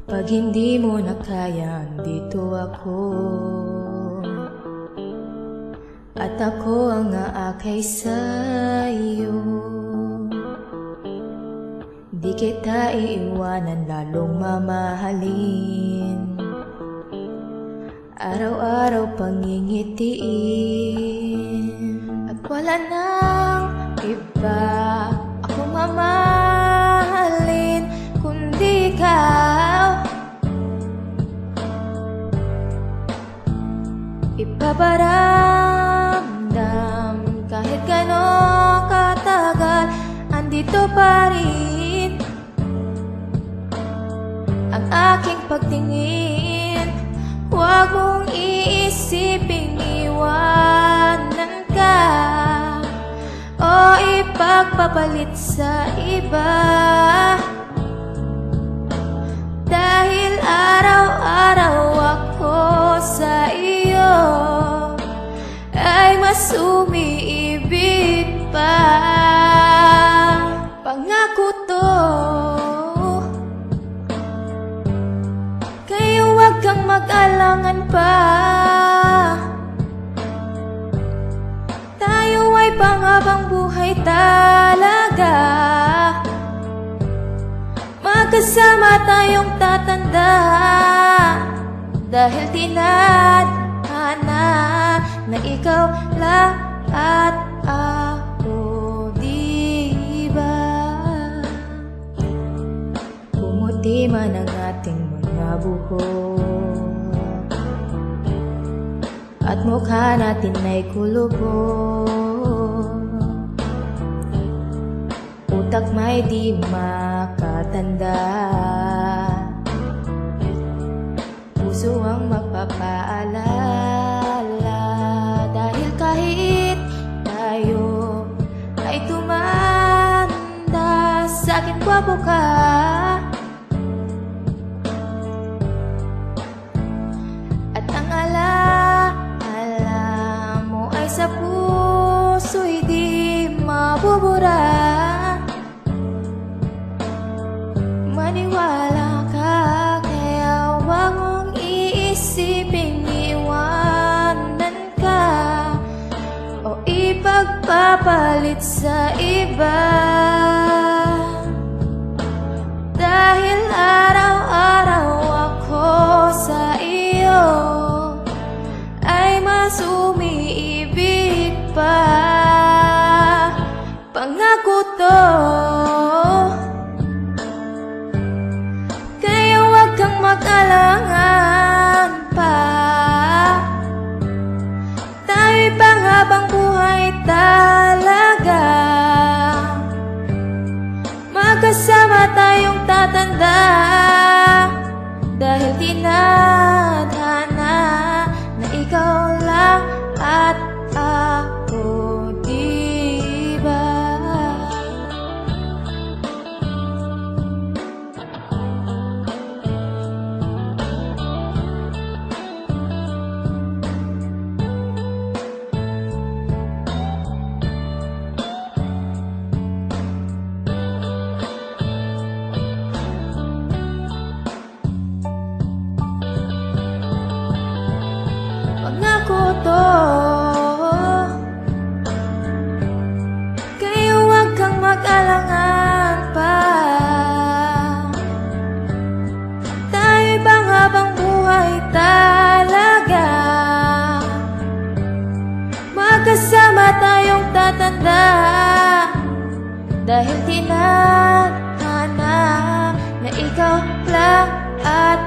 Pag hindi mo na kaya, dito ako. At ako ang aakay sa'yo. Di kita iiwanan, lalong mamahalin. Araw-araw pangingitiin. At wala nang iba akong mamahalin kundi ikaw. Ipaparamdam kahit gano'ng katagal, andito pa rin ang aking pagtingin. Huwag mong iisiping iwanan ka o ipagpapalit sa iba, dahil araw-araw ako sa iyo ay mas umiibig pa. Pangako to, kaya huwag kang mag-alangan pa. Tayo ay panghabang buhay talaga, magkasama tayong tatanda, dahil tinadhana na ikaw lang at ako, diba? Pumuti man ang ating mga buhok at mukha natin ay kulubog, utak may di makatanda, puso ang magpapaalala, dahil kahit tayo ay tumanda, sa'kin gwapo ka. At ang alaala mo ay sa puso'y di mabubura. Maniwala ka, kaya huwag mong iisiping iwanan ka o ipagpapalit sa iba, dahil araw-araw ako sa iyo ay mas umiibig pa. Pangako to, kaya huwag kang mag-alangan pa. Tayo'y panghabang buhay talaga, magkasama tayong tatanda, dahil tinadhana na ikaw lang at ako, diba? Pangako to, kaya huwag kang mag-alangan pa. Tayo'y panghabang buhay talaga, magkasama tayong tatanda, dahil tinadhana na ikaw lang at